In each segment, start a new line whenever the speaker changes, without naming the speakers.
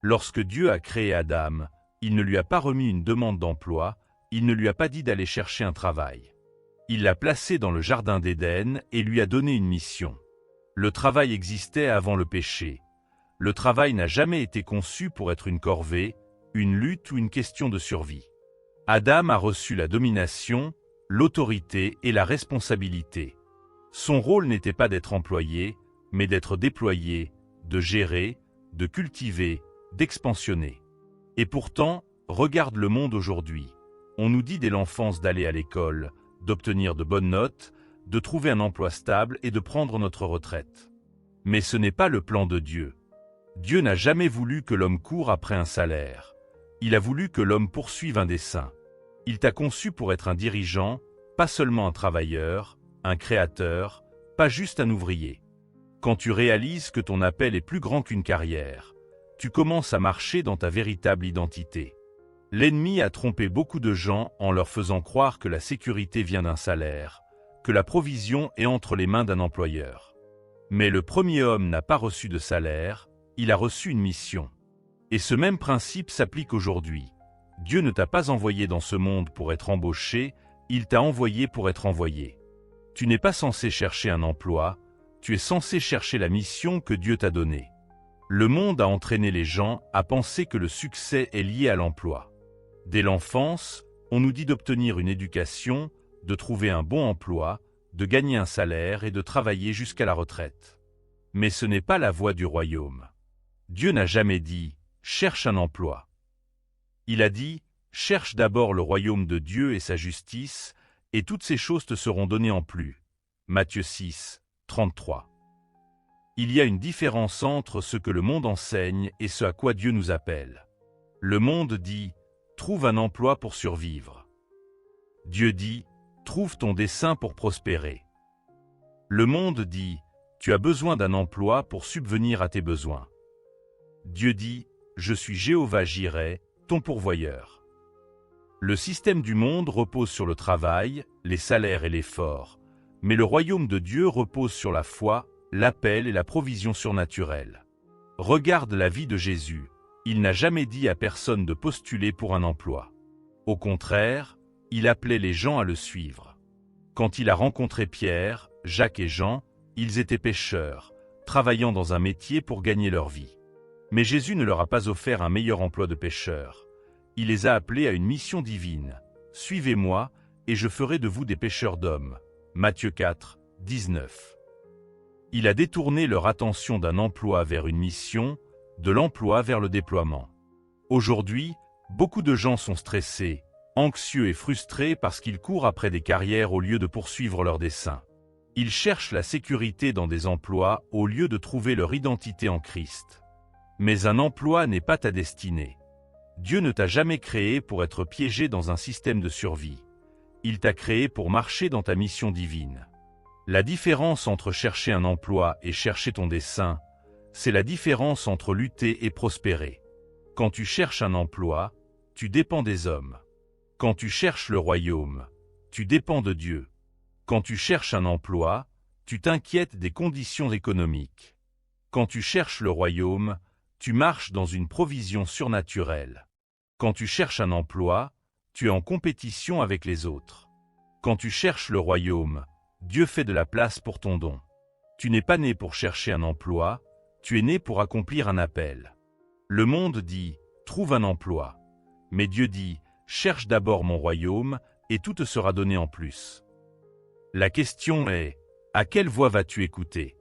Lorsque Dieu a créé Adam, il ne lui a pas remis une demande d'emploi, il ne lui a pas dit d'aller chercher un travail. Il l'a placé dans le jardin d'Éden et lui a donné une mission. Le travail existait avant le péché. Le travail n'a jamais été conçu pour être une corvée, une lutte ou une question de survie. Adam a reçu la domination, l'autorité et la responsabilité. Son rôle n'était pas d'être employé, mais d'être déployé, de gérer, de cultiver, d'expansionner. Et pourtant, regarde le monde aujourd'hui. On nous dit dès l'enfance d'aller à l'école, d'obtenir de bonnes notes, de trouver un emploi stable et de prendre notre retraite. Mais ce n'est pas le plan de Dieu. Dieu n'a jamais voulu que l'homme court après un salaire. Il a voulu que l'homme poursuive un dessein. Il t'a conçu pour être un dirigeant, pas seulement un travailleur, un créateur, pas juste un ouvrier. Quand tu réalises que ton appel est plus grand qu'une carrière, tu commences à marcher dans ta véritable identité. L'ennemi a trompé beaucoup de gens en leur faisant croire que la sécurité vient d'un salaire, que la provision est entre les mains d'un employeur. Mais le premier homme n'a pas reçu de salaire, il a reçu une mission. Et ce même principe s'applique aujourd'hui. Dieu ne t'a pas envoyé dans ce monde pour être embauché, il t'a envoyé pour être envoyé. Tu n'es pas censé chercher un emploi, tu es censé chercher la mission que Dieu t'a donnée. Le monde a entraîné les gens à penser que le succès est lié à l'emploi. Dès l'enfance, on nous dit d'obtenir une éducation, de trouver un bon emploi, de gagner un salaire et de travailler jusqu'à la retraite. Mais ce n'est pas la voie du royaume. Dieu n'a jamais dit « cherche un emploi ». Il a dit « cherche d'abord le royaume de Dieu et sa justice, et toutes ces choses te seront données en plus ». Matthieu 6, 33. Il y a une différence entre ce que le monde enseigne et ce à quoi Dieu nous appelle. Le monde dit « trouve un emploi pour survivre ». Dieu dit « trouve ton dessein pour prospérer ». Le monde dit « tu as besoin d'un emploi pour subvenir à tes besoins ». Dieu dit « je suis Jéhovah Jireh, ton pourvoyeur ». Le système du monde repose sur le travail, les salaires et l'effort, mais le royaume de Dieu repose sur la foi, l'appel et la provision surnaturelle. Regarde la vie de Jésus, il n'a jamais dit à personne de postuler pour un emploi. Au contraire, il appelait les gens à le suivre. Quand il a rencontré Pierre, Jacques et Jean, ils étaient pêcheurs, travaillant dans un métier pour gagner leur vie. Mais Jésus ne leur a pas offert un meilleur emploi de pêcheurs. Il les a appelés à une mission divine. « Suivez-moi, et je ferai de vous des pêcheurs d'hommes. » Matthieu 4, 19. Il a détourné leur attention d'un emploi vers une mission, de l'emploi vers le déploiement. Aujourd'hui, beaucoup de gens sont stressés, anxieux et frustrés parce qu'ils courent après des carrières au lieu de poursuivre leur dessein. Ils cherchent la sécurité dans des emplois au lieu de trouver leur identité en Christ. Mais un emploi n'est pas ta destinée. Dieu ne t'a jamais créé pour être piégé dans un système de survie. Il t'a créé pour marcher dans ta mission divine. La différence entre chercher un emploi et chercher ton dessein, c'est la différence entre lutter et prospérer. Quand tu cherches un emploi, tu dépends des hommes. Quand tu cherches le royaume, tu dépends de Dieu. Quand tu cherches un emploi, tu t'inquiètes des conditions économiques. Quand tu cherches le royaume, tu marches dans une provision surnaturelle. Quand tu cherches un emploi, tu es en compétition avec les autres. Quand tu cherches le royaume, Dieu fait de la place pour ton don. Tu n'es pas né pour chercher un emploi, tu es né pour accomplir un appel. Le monde dit « trouve un emploi », mais Dieu dit « cherche d'abord mon royaume et tout te sera donné en plus ». La question est « à quelle voix vas-tu écouter ?»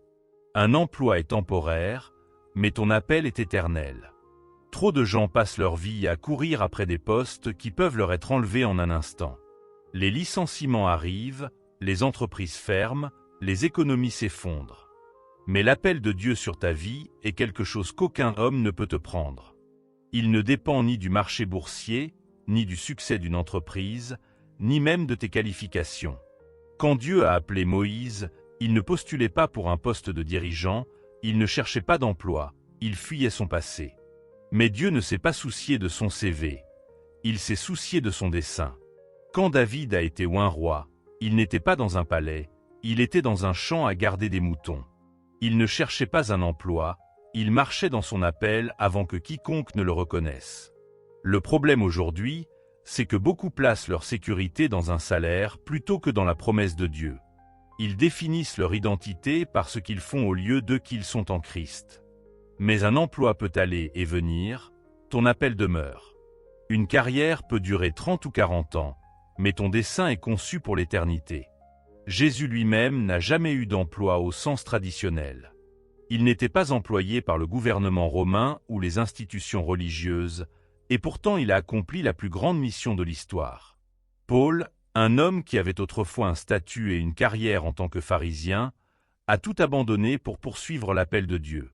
Un emploi est temporaire, mais ton appel est éternel. Trop de gens passent leur vie à courir après des postes qui peuvent leur être enlevés en un instant. Les licenciements arrivent, les entreprises ferment, les économies s'effondrent. Mais l'appel de Dieu sur ta vie est quelque chose qu'aucun homme ne peut te prendre. Il ne dépend ni du marché boursier, ni du succès d'une entreprise, ni même de tes qualifications. Quand Dieu a appelé Moïse, il ne postulait pas pour un poste de dirigeant, il ne cherchait pas d'emploi, il fuyait son passé. Mais Dieu ne s'est pas soucié de son CV, il s'est soucié de son dessein. Quand David a été oint roi, il n'était pas dans un palais, il était dans un champ à garder des moutons. Il ne cherchait pas un emploi, il marchait dans son appel avant que quiconque ne le reconnaisse. Le problème aujourd'hui, c'est que beaucoup placent leur sécurité dans un salaire plutôt que dans la promesse de Dieu. Ils définissent leur identité par ce qu'ils font au lieu de qu'ils sont en Christ. Mais un emploi peut aller et venir, ton appel demeure. Une carrière peut durer 30 ou 40 ans, mais ton dessein est conçu pour l'éternité. Jésus lui-même n'a jamais eu d'emploi au sens traditionnel. Il n'était pas employé par le gouvernement romain ou les institutions religieuses, et pourtant il a accompli la plus grande mission de l'histoire. Paul, un homme qui avait autrefois un statut et une carrière en tant que pharisien, a tout abandonné pour poursuivre l'appel de Dieu.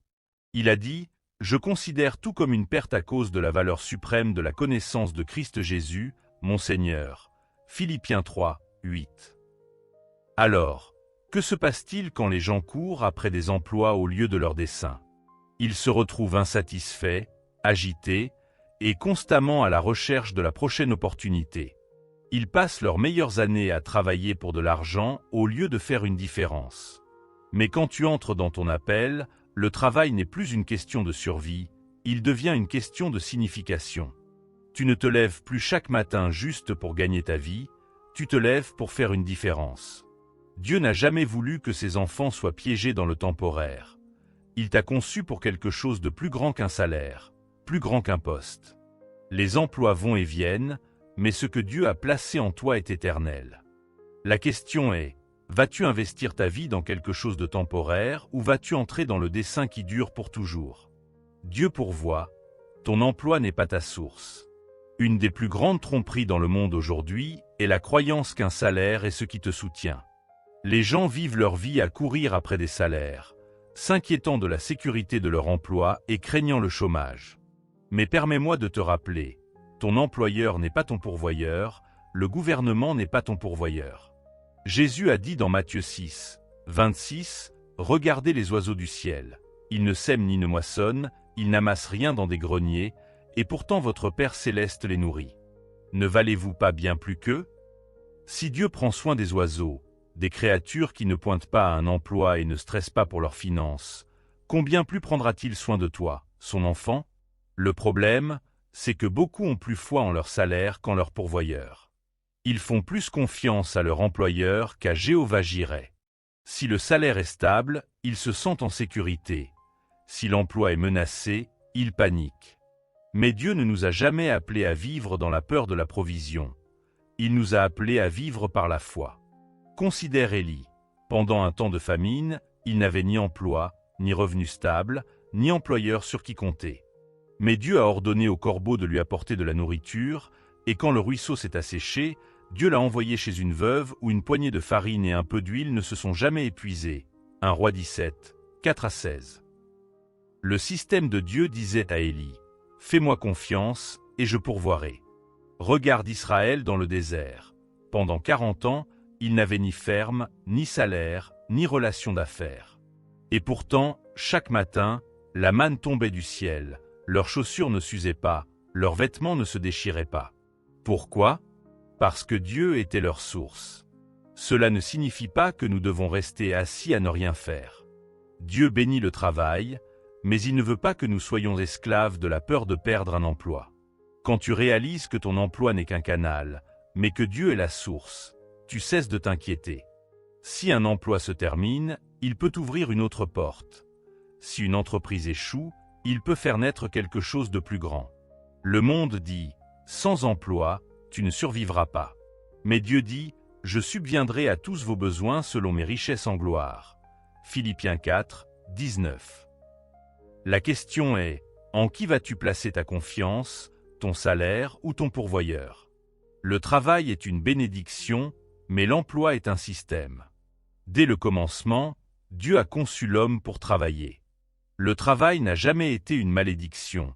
Il a dit « Je considère tout comme une perte à cause de la valeur suprême de la connaissance de Christ Jésus, mon Seigneur. » Philippiens 3, 8. Alors, que se passe-t-il quand les gens courent après des emplois au lieu de leur dessein? Ils se retrouvent insatisfaits, agités, et constamment à la recherche de la prochaine opportunité. Ils passent leurs meilleures années à travailler pour de l'argent au lieu de faire une différence. Mais quand tu entres dans ton appel, le travail n'est plus une question de survie, il devient une question de signification. Tu ne te lèves plus chaque matin juste pour gagner ta vie, tu te lèves pour faire une différence. Dieu n'a jamais voulu que ses enfants soient piégés dans le temporaire. Il t'a conçu pour quelque chose de plus grand qu'un salaire, plus grand qu'un poste. Les emplois vont et viennent, mais ce que Dieu a placé en toi est éternel. La question est, vas-tu investir ta vie dans quelque chose de temporaire ou vas-tu entrer dans le dessein qui dure pour toujours? Dieu pourvoit, ton emploi n'est pas ta source. Une des plus grandes tromperies dans le monde aujourd'hui est la croyance qu'un salaire est ce qui te soutient. Les gens vivent leur vie à courir après des salaires, s'inquiétant de la sécurité de leur emploi et craignant le chômage. Mais permets-moi de te rappeler, ton employeur n'est pas ton pourvoyeur, le gouvernement n'est pas ton pourvoyeur. Jésus a dit dans Matthieu 6, 26, « Regardez les oiseaux du ciel, ils ne sèment ni ne moissonnent, ils n'amassent rien dans des greniers, et pourtant votre Père céleste les nourrit. Ne valez-vous pas bien plus qu'eux? Si Dieu prend soin des oiseaux, des créatures qui ne pointent pas à un emploi et ne stressent pas pour leurs finances, combien plus prendra-t-il soin de toi, son enfant? Le problème, c'est que beaucoup ont plus foi en leur salaire qu'en leur pourvoyeur. Ils font plus confiance à leur employeur qu'à Jéhovah-Jireh. Si le salaire est stable, ils se sentent en sécurité. Si l'emploi est menacé, ils paniquent. Mais Dieu ne nous a jamais appelés à vivre dans la peur de la provision. Il nous a appelés à vivre par la foi. Considère Élie. Pendant un temps de famine, il n'avait ni emploi, ni revenu stable, ni employeur sur qui compter. Mais Dieu a ordonné au corbeau de lui apporter de la nourriture, et quand le ruisseau s'est asséché, Dieu l'a envoyé chez une veuve où une poignée de farine et un peu d'huile ne se sont jamais épuisés. 1 Roi 17, 4-16. Le système de Dieu disait à Élie, « Fais-moi confiance, et je pourvoirai. » Regarde Israël dans le désert. Pendant 40 ans, il n'avait ni ferme, ni salaire, ni relation d'affaires. Et pourtant, chaque matin, la manne tombait du ciel, leurs chaussures ne s'usaient pas, leurs vêtements ne se déchiraient pas. Pourquoi? Parce que Dieu était leur source. Cela ne signifie pas que nous devons rester assis à ne rien faire. Dieu bénit le travail, mais il ne veut pas que nous soyons esclaves de la peur de perdre un emploi. Quand tu réalises que ton emploi n'est qu'un canal, mais que Dieu est la source, tu cesses de t'inquiéter. Si un emploi se termine, il peut ouvrir une autre porte. Si une entreprise échoue, il peut faire naître quelque chose de plus grand. Le monde dit, sans emploi, tu ne survivras pas. Mais Dieu dit, je subviendrai à tous vos besoins selon mes richesses en gloire. Philippiens 4, 19. La question est, en qui vas-tu placer ta confiance, ton salaire ou ton pourvoyeur? Le travail est une bénédiction, mais l'emploi est un système. Dès le commencement, Dieu a conçu l'homme pour travailler. Le travail n'a jamais été une malédiction.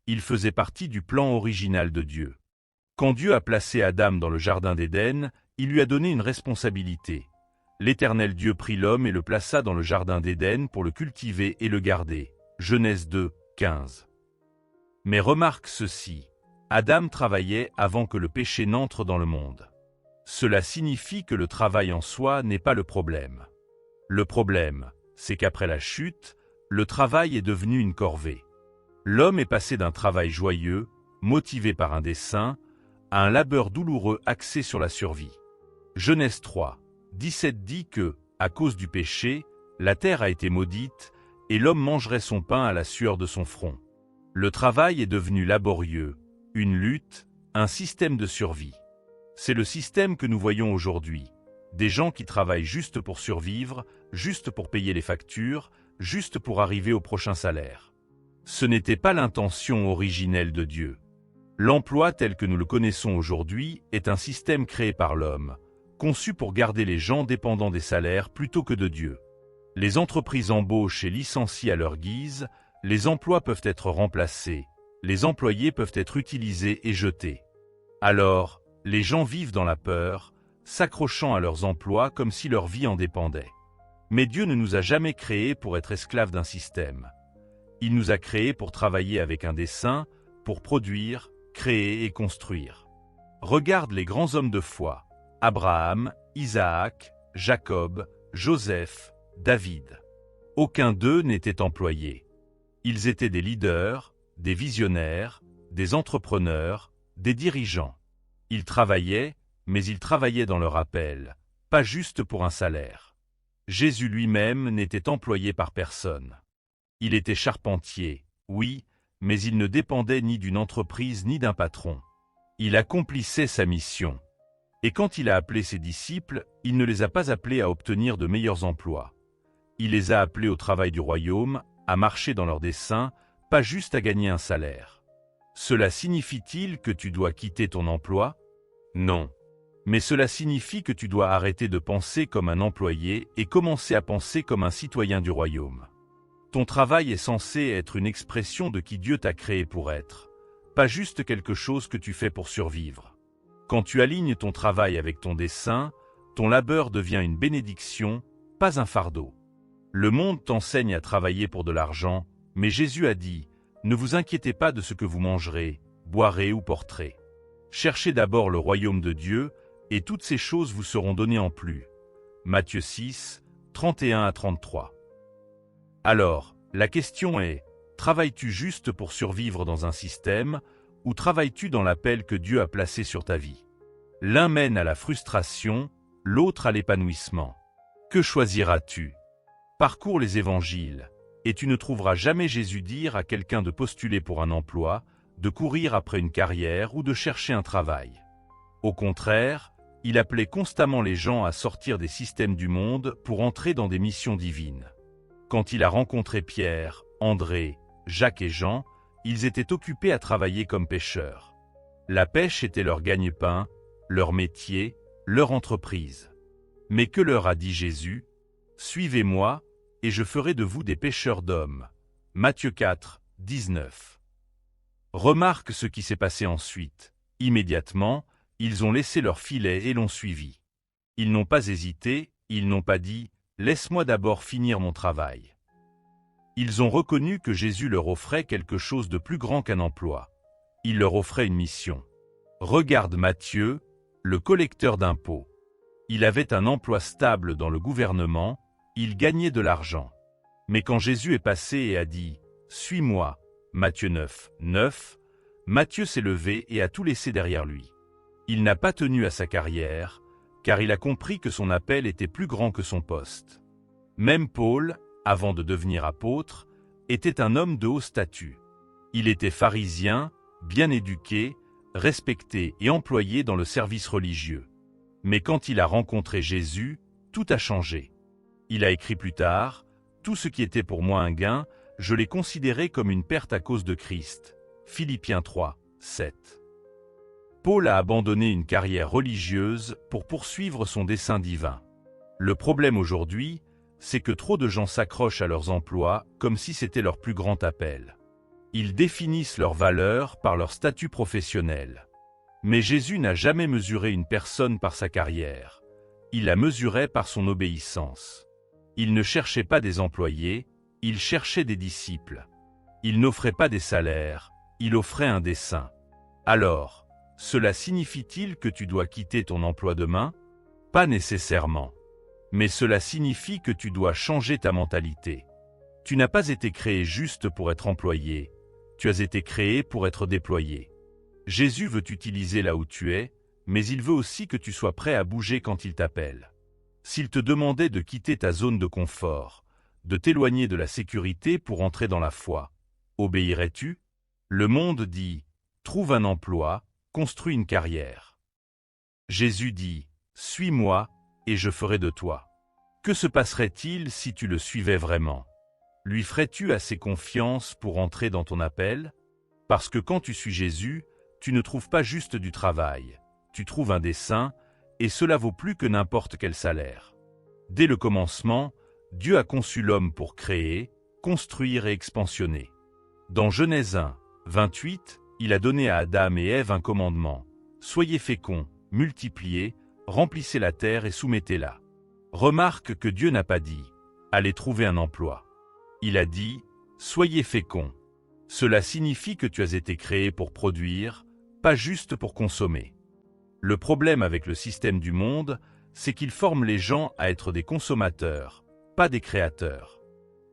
Il faisait partie du plan original de Dieu. Quand Dieu a placé Adam dans le jardin d'Éden, il lui a donné une responsabilité. L'Éternel Dieu prit l'homme et le plaça dans le jardin d'Éden pour le cultiver et le garder. Genèse 2, 15. Mais remarque ceci, Adam travaillait avant que le péché n'entre dans le monde. Cela signifie que le travail en soi n'est pas le problème. Le problème, c'est qu'après la chute, Le travail est devenu une corvée. L'homme est passé d'un travail joyeux, motivé par un dessein, à un labeur douloureux axé sur la survie. Genèse 3, 17 dit que, à cause du péché, la terre a été maudite, et l'homme mangerait son pain à la sueur de son front. Le travail est devenu laborieux, une lutte, un système de survie. C'est le système que nous voyons aujourd'hui. Des gens qui travaillent juste pour survivre, juste pour payer les factures, juste pour arriver au prochain salaire. Ce n'était pas l'intention originelle de Dieu. L'emploi tel que nous le connaissons aujourd'hui est un système créé par l'homme, conçu pour garder les gens dépendants des salaires plutôt que de Dieu. Les entreprises embauchent et licencient à leur guise, les emplois peuvent être remplacés, les employés peuvent être utilisés et jetés. Alors, les gens vivent dans la peur, s'accrochant à leurs emplois comme si leur vie en dépendait. Mais Dieu ne nous a jamais créés pour être esclaves d'un système. Il nous a créés pour travailler avec un dessein, pour produire, créer et construire. Regarde les grands hommes de foi, Abraham, Isaac, Jacob, Joseph, David. Aucun d'eux n'était employé. Ils étaient des leaders, des visionnaires, des entrepreneurs, des dirigeants. Ils travaillaient, mais ils travaillaient dans leur appel, pas juste pour un salaire. Jésus lui-même n'était employé par personne. Il était charpentier, oui, mais il ne dépendait ni d'une entreprise ni d'un patron. Il accomplissait sa mission. Et quand il a appelé ses disciples, il ne les a pas appelés à obtenir de meilleurs emplois. Il les a appelés au travail du royaume, à marcher dans leurs desseins, pas juste à gagner un salaire. Cela signifie-t-il que tu dois quitter ton emploi? Non. Mais cela signifie que tu dois arrêter de penser comme un employé et commencer à penser comme un citoyen du royaume. Ton travail est censé être une expression de qui Dieu t'a créé pour être, pas juste quelque chose que tu fais pour survivre. Quand tu alignes ton travail avec ton dessein, ton labeur devient une bénédiction, pas un fardeau. Le monde t'enseigne à travailler pour de l'argent, mais Jésus a dit « Ne vous inquiétez pas de ce que vous mangerez, boirez ou porterez. Cherchez d'abord le royaume de Dieu, et toutes ces choses vous seront données en plus. » Matthieu 6, 31 à 33. Alors, la question est, travailles-tu juste pour survivre dans un système, ou travailles-tu dans l'appel que Dieu a placé sur ta vie? L'un mène à la frustration, l'autre à l'épanouissement. Que choisiras-tu? Parcours les évangiles, et tu ne trouveras jamais Jésus dire à quelqu'un de postuler pour un emploi, de courir après une carrière ou de chercher un travail. Au contraire, il appelait constamment les gens à sortir des systèmes du monde pour entrer dans des missions divines. Quand il a rencontré Pierre, André, Jacques et Jean, ils étaient occupés à travailler comme pêcheurs. La pêche était leur gagne-pain, leur métier, leur entreprise. Mais que leur a dit Jésus? « Suivez-moi, et je ferai de vous des pêcheurs d'hommes. » Matthieu 4, 19. Remarque ce qui s'est passé ensuite. Immédiatement, ils ont laissé leur filet et l'ont suivi. Ils n'ont pas hésité, ils n'ont pas dit « Laisse-moi d'abord finir mon travail. » Ils ont reconnu que Jésus leur offrait quelque chose de plus grand qu'un emploi. Il leur offrait une mission. Regarde Matthieu, le collecteur d'impôts. Il avait un emploi stable dans le gouvernement, il gagnait de l'argent. Mais quand Jésus est passé et a dit « Suis-moi », Matthieu 9, 9, Matthieu s'est levé et a tout laissé derrière lui. Il n'a pas tenu à sa carrière, car il a compris que son appel était plus grand que son poste. Même Paul, avant de devenir apôtre, était un homme de haut statut. Il était pharisien, bien éduqué, respecté et employé dans le service religieux. Mais quand il a rencontré Jésus, tout a changé. Il a écrit plus tard « Tout ce qui était pour moi un gain, je l'ai considéré comme une perte à cause de Christ. » Philippiens 3, 7. Paul a abandonné une carrière religieuse pour poursuivre son dessein divin. Le problème aujourd'hui, c'est que trop de gens s'accrochent à leurs emplois comme si c'était leur plus grand appel. Ils définissent leur valeur par leur statut professionnel. Mais Jésus n'a jamais mesuré une personne par sa carrière. Il la mesurait par son obéissance. Il ne cherchait pas des employés, il cherchait des disciples. Il n'offrait pas des salaires, il offrait un dessein. Alors, cela signifie-t-il que tu dois quitter ton emploi demain? Pas nécessairement. Mais cela signifie que tu dois changer ta mentalité. Tu n'as pas été créé juste pour être employé, tu as été créé pour être déployé. Jésus veut t'utiliser là où tu es, mais il veut aussi que tu sois prêt à bouger quand il t'appelle. S'il te demandait de quitter ta zone de confort, de t'éloigner de la sécurité pour entrer dans la foi, obéirais-tu? Le monde dit, trouve un emploi, construis une carrière. Jésus dit, suis-moi, et je ferai de toi. Que se passerait-il si tu le suivais vraiment? Lui ferais-tu assez confiance pour entrer dans ton appel? Parce que quand tu suis Jésus, tu ne trouves pas juste du travail, tu trouves un dessein, et cela vaut plus que n'importe quel salaire. Dès le commencement, Dieu a conçu l'homme pour créer, construire et expansionner. Dans Genèse 1, 28, il a donné à Adam et Ève un commandement. Soyez féconds, multipliez, remplissez la terre et soumettez-la. Remarque que Dieu n'a pas dit « allez trouver un emploi ». Il a dit « soyez féconds ». Cela signifie que tu as été créé pour produire, pas juste pour consommer. Le problème avec le système du monde, c'est qu'il forme les gens à être des consommateurs, pas des créateurs.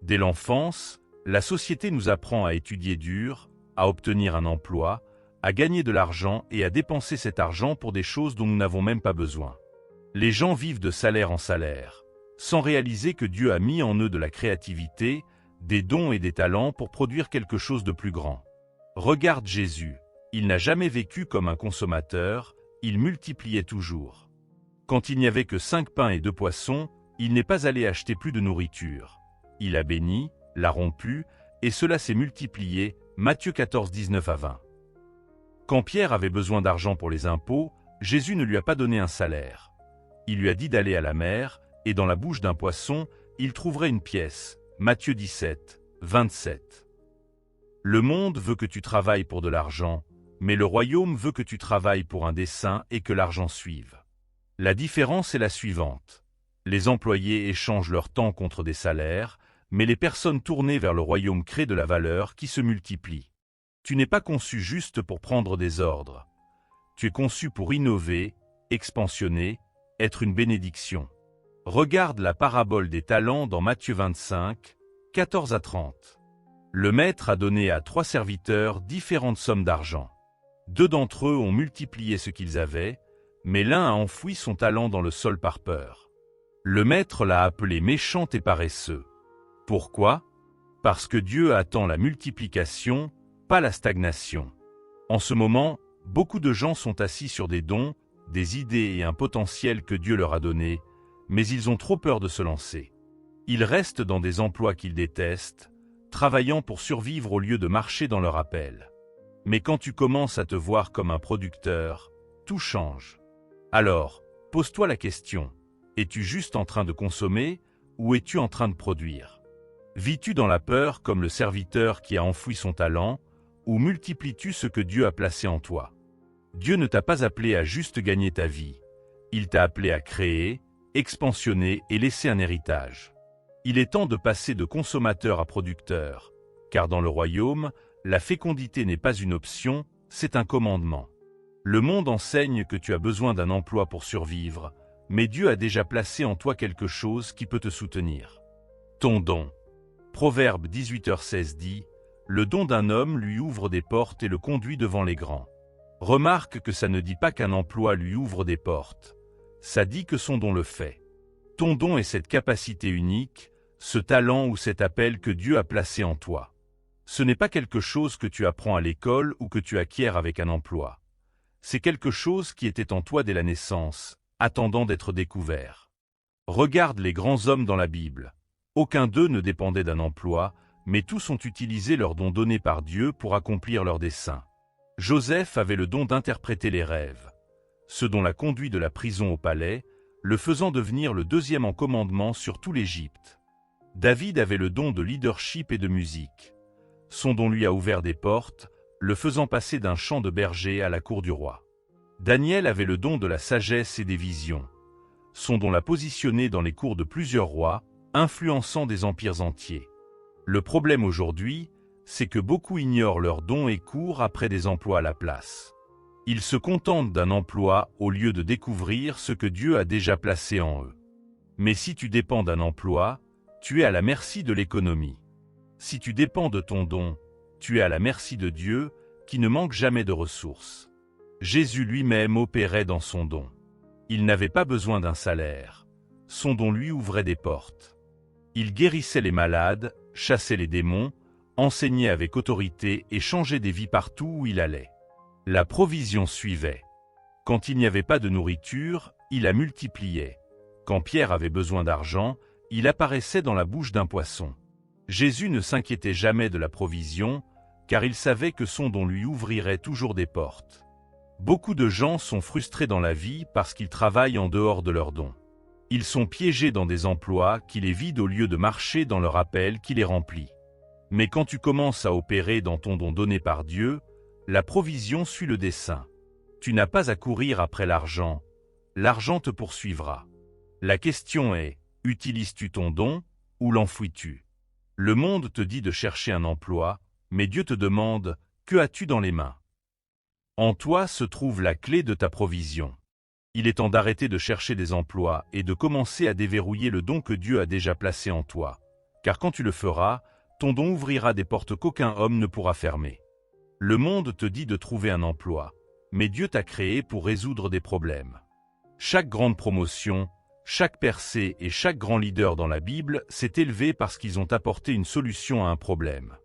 Dès l'enfance, la société nous apprend à étudier dur, à obtenir un emploi, à gagner de l'argent et à dépenser cet argent pour des choses dont nous n'avons même pas besoin. Les gens vivent de salaire en salaire, sans réaliser que Dieu a mis en eux de la créativité, des dons et des talents pour produire quelque chose de plus grand. Regarde Jésus, il n'a jamais vécu comme un consommateur, il multipliait toujours. Quand il n'y avait que 5 pains et 2 poissons, il n'est pas allé acheter plus de nourriture. Il a béni, l'a rompu, et cela s'est multiplié, Matthieu 14, 19 à 20. Quand Pierre avait besoin d'argent pour les impôts, Jésus ne lui a pas donné un salaire. Il lui a dit d'aller à la mer, et dans la bouche d'un poisson, il trouverait une pièce, Matthieu 17, 27. Le monde veut que tu travailles pour de l'argent, mais le royaume veut que tu travailles pour un dessein et que l'argent suive. La différence est la suivante. Les employés échangent leur temps contre des salaires, mais les personnes tournées vers le royaume créent de la valeur qui se multiplie. Tu n'es pas conçu juste pour prendre des ordres. Tu es conçu pour innover, expansionner, être une bénédiction. Regarde la parabole des talents dans Matthieu 25, 14 à 30. Le maître a donné à 3 serviteurs différentes sommes d'argent. 2 d'entre eux ont multiplié ce qu'ils avaient, mais l'un a enfoui son talent dans le sol par peur. Le maître l'a appelé méchant et paresseux. Pourquoi? Parce que Dieu attend la multiplication, pas la stagnation. En ce moment, beaucoup de gens sont assis sur des dons, des idées et un potentiel que Dieu leur a donné, mais ils ont trop peur de se lancer. Ils restent dans des emplois qu'ils détestent, travaillant pour survivre au lieu de marcher dans leur appel. Mais quand tu commences à te voir comme un producteur, tout change. Alors, pose-toi la question, es-tu juste en train de consommer ou es-tu en train de produire? Vis-tu dans la peur comme le serviteur qui a enfoui son talent, ou multiplies-tu ce que Dieu a placé en toi? Dieu ne t'a pas appelé à juste gagner ta vie. Il t'a appelé à créer, expansionner et laisser un héritage. Il est temps de passer de consommateur à producteur, car dans le royaume, la fécondité n'est pas une option, c'est un commandement. Le monde enseigne que tu as besoin d'un emploi pour survivre, mais Dieu a déjà placé en toi quelque chose qui peut te soutenir. Ton don. Proverbe 18h16 dit « Le don d'un homme lui ouvre des portes et le conduit devant les grands ». Remarque que ça ne dit pas qu'un emploi lui ouvre des portes. Ça dit que son don le fait. Ton don est cette capacité unique, ce talent ou cet appel que Dieu a placé en toi. Ce n'est pas quelque chose que tu apprends à l'école ou que tu acquiers avec un emploi. C'est quelque chose qui était en toi dès la naissance, attendant d'être découvert. Regarde les grands hommes dans la Bible. Aucun d'eux ne dépendait d'un emploi, mais tous ont utilisé leur don donné par Dieu pour accomplir leur dessein. Joseph avait le don d'interpréter les rêves, ce dont l'a conduit de la prison au palais, le faisant devenir le 2e en commandement sur tout l'Égypte. David avait le don de leadership et de musique. Son don lui a ouvert des portes, le faisant passer d'un champ de berger à la cour du roi. Daniel avait le don de la sagesse et des visions. Son don l'a positionné dans les cours de plusieurs rois, influençant des empires entiers. Le problème aujourd'hui, c'est que beaucoup ignorent leurs dons et courent après des emplois à la place. Ils se contentent d'un emploi au lieu de découvrir ce que Dieu a déjà placé en eux. Mais si tu dépends d'un emploi, tu es à la merci de l'économie. Si tu dépends de ton don, tu es à la merci de Dieu, qui ne manque jamais de ressources. Jésus lui-même opérait dans son don. Il n'avait pas besoin d'un salaire. Son don lui ouvrait des portes. Il guérissait les malades, chassait les démons, enseignait avec autorité et changeait des vies partout où il allait. La provision suivait. Quand il n'y avait pas de nourriture, il la multipliait. Quand Pierre avait besoin d'argent, il apparaissait dans la bouche d'un poisson. Jésus ne s'inquiétait jamais de la provision, car il savait que son don lui ouvrirait toujours des portes. Beaucoup de gens sont frustrés dans la vie parce qu'ils travaillent en dehors de leur don. Ils sont piégés dans des emplois qui les vident au lieu de marcher dans leur appel qui les remplit. Mais quand tu commences à opérer dans ton don donné par Dieu, la provision suit le dessein. Tu n'as pas à courir après l'argent te poursuivra. La question est, utilises-tu ton don ou l'enfouis-tu? Le monde te dit de chercher un emploi, mais Dieu te demande, que as-tu dans les mains? En toi se trouve la clé de ta provision. Il est temps d'arrêter de chercher des emplois et de commencer à déverrouiller le don que Dieu a déjà placé en toi. Car quand tu le feras, ton don ouvrira des portes qu'aucun homme ne pourra fermer. Le monde te dit de trouver un emploi, mais Dieu t'a créé pour résoudre des problèmes. Chaque grande promotion, chaque percée et chaque grand leader dans la Bible s'est élevé parce qu'ils ont apporté une solution à un problème.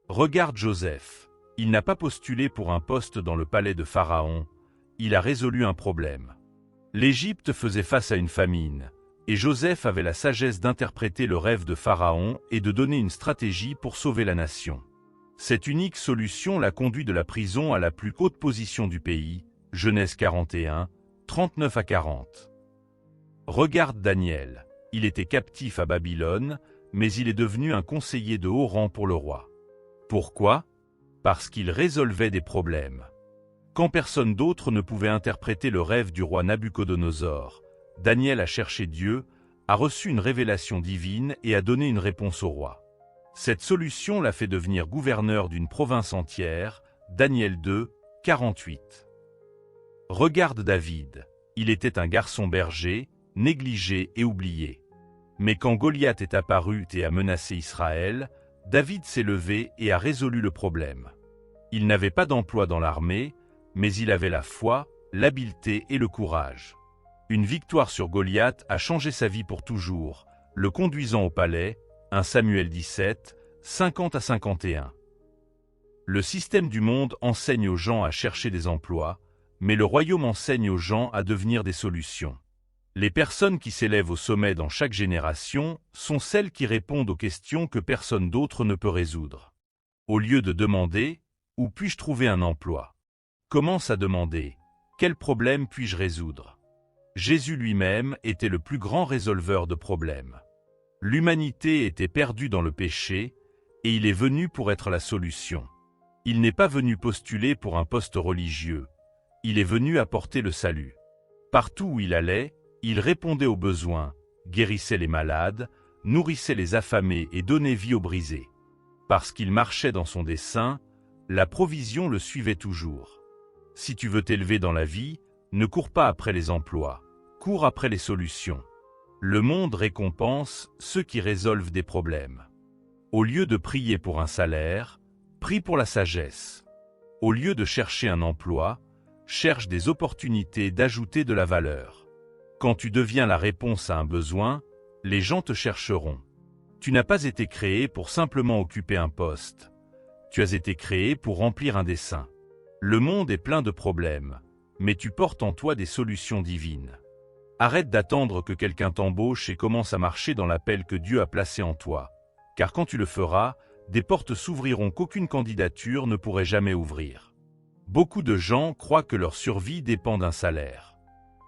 Regarde Joseph. Il n'a pas postulé pour un poste dans le palais de Pharaon, il a résolu un problème. L'Égypte faisait face à une famine, et Joseph avait la sagesse d'interpréter le rêve de Pharaon et de donner une stratégie pour sauver la nation. Cette unique solution l'a conduit de la prison à la plus haute position du pays, Genèse 41, 39 à 40. Regarde Daniel, il était captif à Babylone, mais il est devenu un conseiller de haut rang pour le roi. Pourquoi ? Parce qu'il résolvait des problèmes. Quand personne d'autre ne pouvait interpréter le rêve du roi Nabuchodonosor, Daniel a cherché Dieu, a reçu une révélation divine et a donné une réponse au roi. Cette solution l'a fait devenir gouverneur d'une province entière, Daniel 2, 48. Regarde David, il était un garçon berger, négligé et oublié. Mais quand Goliath est apparu et a menacé Israël, David s'est levé et a résolu le problème. Il n'avait pas d'emploi dans l'armée, mais il avait la foi, l'habileté et le courage. Une victoire sur Goliath a changé sa vie pour toujours, le conduisant au palais, 1 Samuel 17, 50 à 51. Le système du monde enseigne aux gens à chercher des emplois, mais le royaume enseigne aux gens à devenir des solutions. Les personnes qui s'élèvent au sommet dans chaque génération sont celles qui répondent aux questions que personne d'autre ne peut résoudre. Au lieu de demander « Où puis-je trouver un emploi ?», commence à demander « Quel problème puis-je résoudre ?» Jésus lui-même était le plus grand résolveur de problèmes. L'humanité était perdue dans le péché, et il est venu pour être la solution. Il n'est pas venu postuler pour un poste religieux, il est venu apporter le salut. Partout où il allait, il répondait aux besoins, guérissait les malades, nourrissait les affamés et donnait vie aux brisés. Parce qu'il marchait dans son dessein, la provision le suivait toujours. Si tu veux t'élever dans la vie, ne cours pas après les emplois, cours après les solutions. Le monde récompense ceux qui résolvent des problèmes. Au lieu de prier pour un salaire, prie pour la sagesse. Au lieu de chercher un emploi, cherche des opportunités d'ajouter de la valeur. Quand tu deviens la réponse à un besoin, les gens te chercheront. Tu n'as pas été créé pour simplement occuper un poste. Tu as été créé pour remplir un dessein. Le monde est plein de problèmes, mais tu portes en toi des solutions divines. Arrête d'attendre que quelqu'un t'embauche et commence à marcher dans l'appel que Dieu a placé en toi. Car quand tu le feras, des portes s'ouvriront qu'aucune candidature ne pourrait jamais ouvrir. Beaucoup de gens croient que leur survie dépend d'un salaire.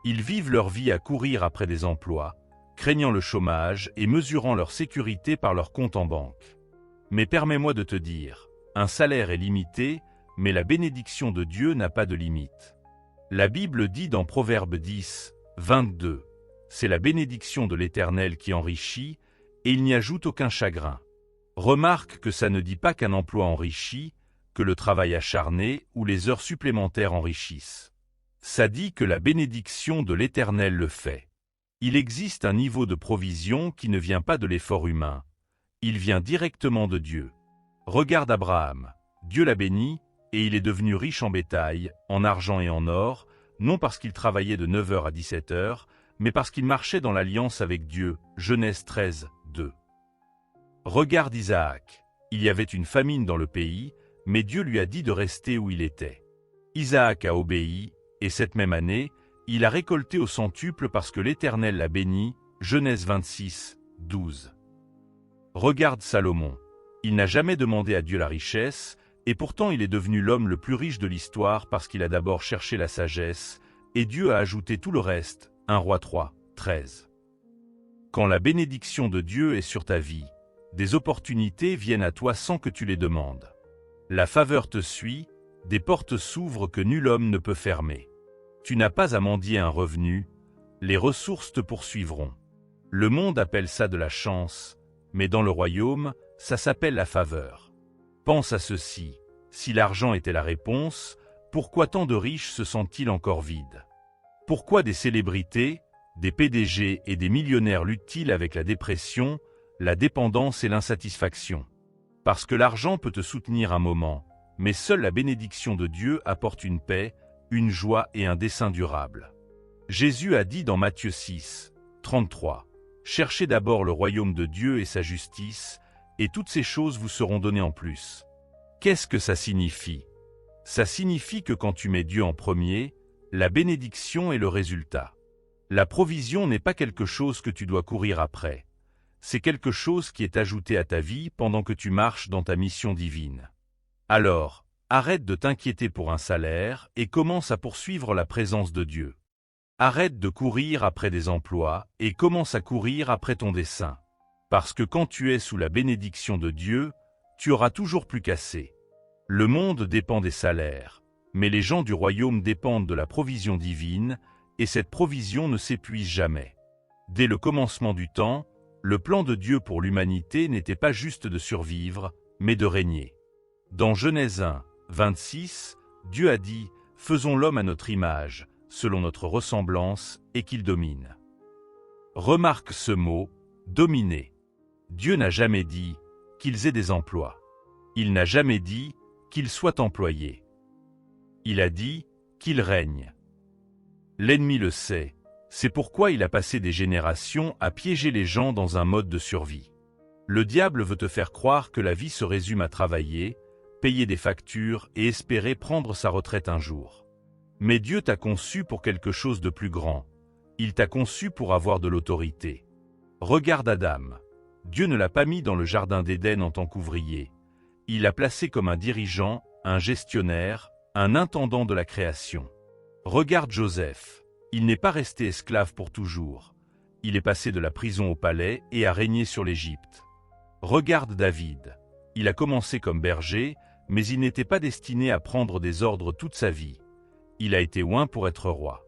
Ils vivent leur vie à courir après des emplois, craignant le chômage et mesurant leur sécurité par leur compte en banque. Mais permets-moi de te dire, un salaire est limité, mais la bénédiction de Dieu n'a pas de limite. La Bible dit dans Proverbe 10, 22, « C'est la bénédiction de l'Éternel qui enrichit, et il n'y ajoute aucun chagrin. » Remarque que ça ne dit pas qu'un emploi enrichit, que le travail acharné ou les heures supplémentaires enrichissent. Ça dit que la bénédiction de l'Éternel le fait. Il existe un niveau de provision qui ne vient pas de l'effort humain. Il vient directement de Dieu. Regarde Abraham. Dieu l'a béni, et il est devenu riche en bétail, en argent et en or, non parce qu'il travaillait de 9h à 17h, mais parce qu'il marchait dans l'alliance avec Dieu. Genèse 13, 2. Regarde Isaac. Il y avait une famine dans le pays, mais Dieu lui a dit de rester où il était. Isaac a obéi, et cette même année, il a récolté au centuple parce que l'Éternel l'a béni. Genèse 26, 12. Regarde Salomon. Il n'a jamais demandé à Dieu la richesse, et pourtant il est devenu l'homme le plus riche de l'histoire parce qu'il a d'abord cherché la sagesse, et Dieu a ajouté tout le reste. 1 Roi 3, 13. Quand la bénédiction de Dieu est sur ta vie, des opportunités viennent à toi sans que tu les demandes. La faveur te suit, des portes s'ouvrent que nul homme ne peut fermer. Tu n'as pas à mendier un revenu, les ressources te poursuivront. Le monde appelle ça de la chance, mais dans le royaume, ça s'appelle la faveur. Pense à ceci, si l'argent était la réponse, pourquoi tant de riches se sentent-ils encore vides? Pourquoi des célébrités, des PDG et des millionnaires luttent-ils avec la dépression, la dépendance et l'insatisfaction? Parce que l'argent peut te soutenir un moment, mais seule la bénédiction de Dieu apporte une paix, une joie et un dessein durable. Jésus a dit dans Matthieu 6, 33, « Cherchez d'abord le royaume de Dieu et sa justice, et toutes ces choses vous seront données en plus. » Qu'est-ce que ça signifie? Ça signifie que quand tu mets Dieu en premier, la bénédiction est le résultat. La provision n'est pas quelque chose que tu dois courir après. C'est quelque chose qui est ajouté à ta vie pendant que tu marches dans ta mission divine. Alors, arrête de t'inquiéter pour un salaire et commence à poursuivre la présence de Dieu. Arrête de courir après des emplois et commence à courir après ton dessein. Parce que quand tu es sous la bénédiction de Dieu, tu auras toujours plus qu'assez. Le monde dépend des salaires, mais les gens du royaume dépendent de la provision divine, et cette provision ne s'épuise jamais. Dès le commencement du temps, le plan de Dieu pour l'humanité n'était pas juste de survivre, mais de régner. Dans Genèse 1, 26, Dieu a dit « Faisons l'homme à notre image, selon notre ressemblance, et qu'il domine. » Remarque ce mot « dominer ». Dieu n'a jamais dit qu'ils aient des emplois. Il n'a jamais dit qu'ils soient employés. Il a dit qu'ils règnent. L'ennemi le sait, c'est pourquoi il a passé des générations à piéger les gens dans un mode de survie. Le diable veut te faire croire que la vie se résume à travailler, payer des factures et espérer prendre sa retraite un jour. Mais Dieu t'a conçu pour quelque chose de plus grand. Il t'a conçu pour avoir de l'autorité. Regarde Adam. Dieu ne l'a pas mis dans le jardin d'Éden en tant qu'ouvrier. Il l'a placé comme un dirigeant, un gestionnaire, un intendant de la création. Regarde Joseph. Il n'est pas resté esclave pour toujours. Il est passé de la prison au palais et a régné sur l'Égypte. Regarde David. Il a commencé comme berger, mais il n'était pas destiné à prendre des ordres toute sa vie. Il a été oint pour être roi.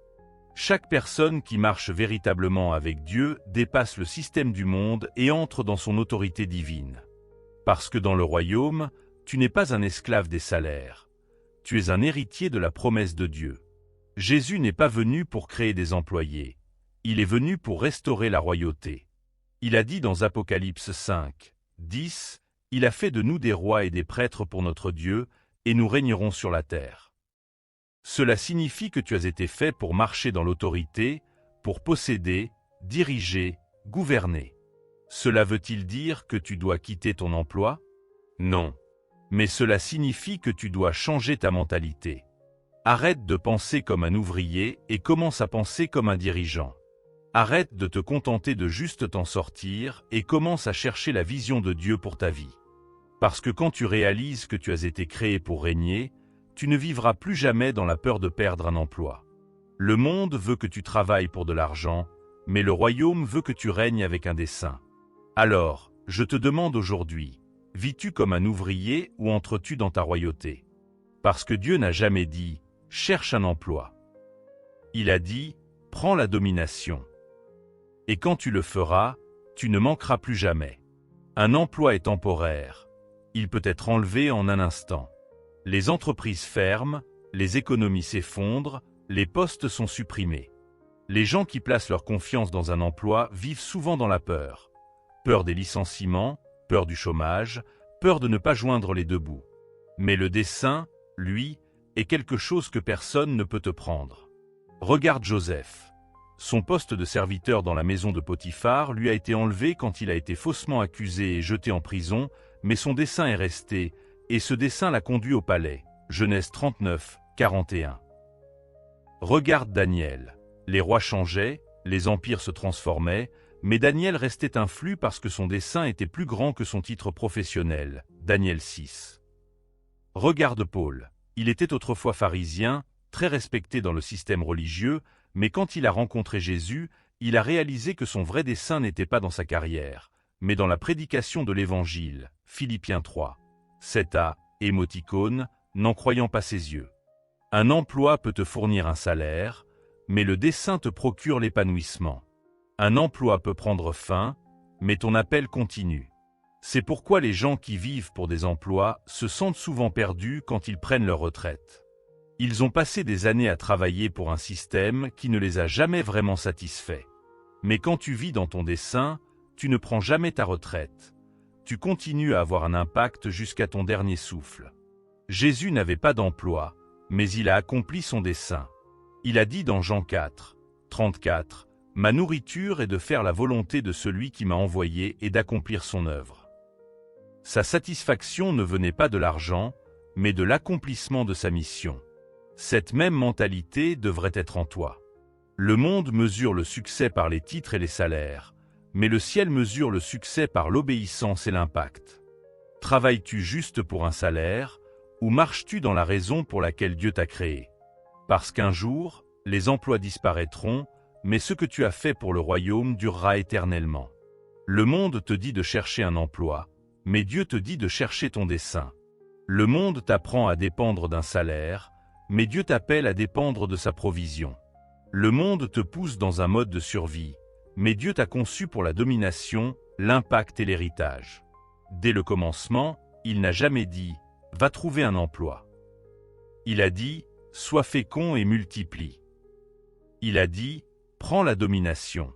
Chaque personne qui marche véritablement avec Dieu dépasse le système du monde et entre dans son autorité divine. Parce que dans le royaume, tu n'es pas un esclave des salaires. Tu es un héritier de la promesse de Dieu. Jésus n'est pas venu pour créer des employés. Il est venu pour restaurer la royauté. Il a dit dans Apocalypse 5, 10, « Il a fait de nous des rois et des prêtres pour notre Dieu, et nous régnerons sur la terre. » Cela signifie que tu as été fait pour marcher dans l'autorité, pour posséder, diriger, gouverner. Cela veut-il dire que tu dois quitter ton emploi? Non. Mais cela signifie que tu dois changer ta mentalité. Arrête de penser comme un ouvrier et commence à penser comme un dirigeant. Arrête de te contenter de juste t'en sortir et commence à chercher la vision de Dieu pour ta vie. Parce que quand tu réalises que tu as été créé pour régner, tu ne vivras plus jamais dans la peur de perdre un emploi. Le monde veut que tu travailles pour de l'argent, mais le royaume veut que tu règnes avec un dessein. Alors, je te demande aujourd'hui, vis-tu comme un ouvrier ou entres-tu dans ta royauté? Parce que Dieu n'a jamais dit « cherche un emploi ». Il a dit « prends la domination ». Et quand tu le feras, tu ne manqueras plus jamais. Un emploi est temporaire. Il peut être enlevé en un instant. Les entreprises ferment, les économies s'effondrent, les postes sont supprimés. Les gens qui placent leur confiance dans un emploi vivent souvent dans la peur. Peur des licenciements, peur du chômage, peur de ne pas joindre les deux bouts. Mais le dessein, lui, est quelque chose que personne ne peut te prendre. Regarde Joseph. Son poste de serviteur dans la maison de Potiphar lui a été enlevé quand il a été faussement accusé et jeté en prison, mais son dessein est resté, et ce dessein l'a conduit au palais. Genèse 39, 41. Regarde Daniel. Les rois changeaient, les empires se transformaient, mais Daniel restait un flux parce que son dessein était plus grand que son titre professionnel. Daniel 6. Regarde Paul. Il était autrefois pharisien, très respecté dans le système religieux, mais quand il a rencontré Jésus, il a réalisé que son vrai dessein n'était pas dans sa carrière, mais dans la prédication de l'Évangile. Philippiens 3. 7a, émoticône, n'en croyant pas ses yeux. Un emploi peut te fournir un salaire, mais le dessein te procure l'épanouissement. Un emploi peut prendre fin, mais ton appel continue. C'est pourquoi les gens qui vivent pour des emplois se sentent souvent perdus quand ils prennent leur retraite. Ils ont passé des années à travailler pour un système qui ne les a jamais vraiment satisfaits. Mais quand tu vis dans ton dessein, tu ne prends jamais ta retraite. Tu continues à avoir un impact jusqu'à ton dernier souffle. Jésus n'avait pas d'emploi, mais il a accompli son dessein. Il a dit dans Jean 4, 34, « Ma nourriture est de faire la volonté de celui qui m'a envoyé et d'accomplir son œuvre. » Sa satisfaction ne venait pas de l'argent, mais de l'accomplissement de sa mission. Cette même mentalité devrait être en toi. Le monde mesure le succès par les titres et les salaires, mais le ciel mesure le succès par l'obéissance et l'impact. Travailles-tu juste pour un salaire, ou marches-tu dans la raison pour laquelle Dieu t'a créé? Parce qu'un jour, les emplois disparaîtront, mais ce que tu as fait pour le royaume durera éternellement. Le monde te dit de chercher un emploi, mais Dieu te dit de chercher ton dessein. Le monde t'apprend à dépendre d'un salaire, mais Dieu t'appelle à dépendre de sa provision. Le monde te pousse dans un mode de survie, mais Dieu t'a conçu pour la domination, l'impact et l'héritage. Dès le commencement, il n'a jamais dit « va trouver un emploi ». Il a dit « sois fécond et multiplie ». Il a dit « prends la domination ».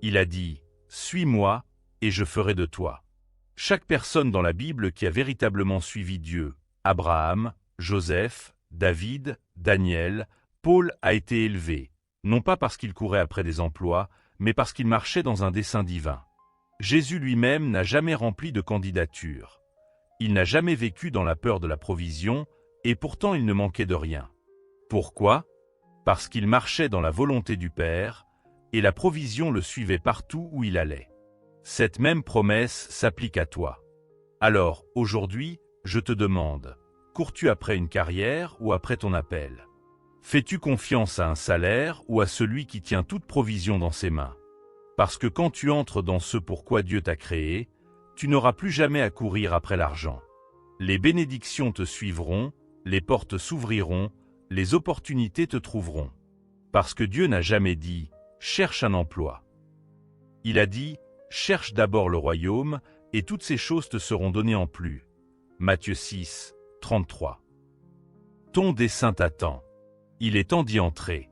Il a dit « suis-moi et je ferai de toi ». Chaque personne dans la Bible qui a véritablement suivi Dieu, Abraham, Joseph, David, Daniel, Paul a été élevé, non pas parce qu'il courait après des emplois, mais parce qu'il marchait dans un dessein divin. Jésus lui-même n'a jamais rempli de candidature. Il n'a jamais vécu dans la peur de la provision, et pourtant il ne manquait de rien. Pourquoi? Parce qu'il marchait dans la volonté du Père, et la provision le suivait partout où il allait. Cette même promesse s'applique à toi. Alors, aujourd'hui, je te demande, cours-tu après une carrière ou après ton appel? Fais-tu confiance à un salaire ou à celui qui tient toute provision dans ses mains? Parce que quand tu entres dans ce pourquoi Dieu t'a créé, tu n'auras plus jamais à courir après l'argent. Les bénédictions te suivront, les portes s'ouvriront, les opportunités te trouveront. Parce que Dieu n'a jamais dit « cherche un emploi ». Il a dit « cherche d'abord le royaume et toutes ces choses te seront données en plus ». Matthieu 6, 33. Ton dessein t'attend. Il est temps d'y entrer.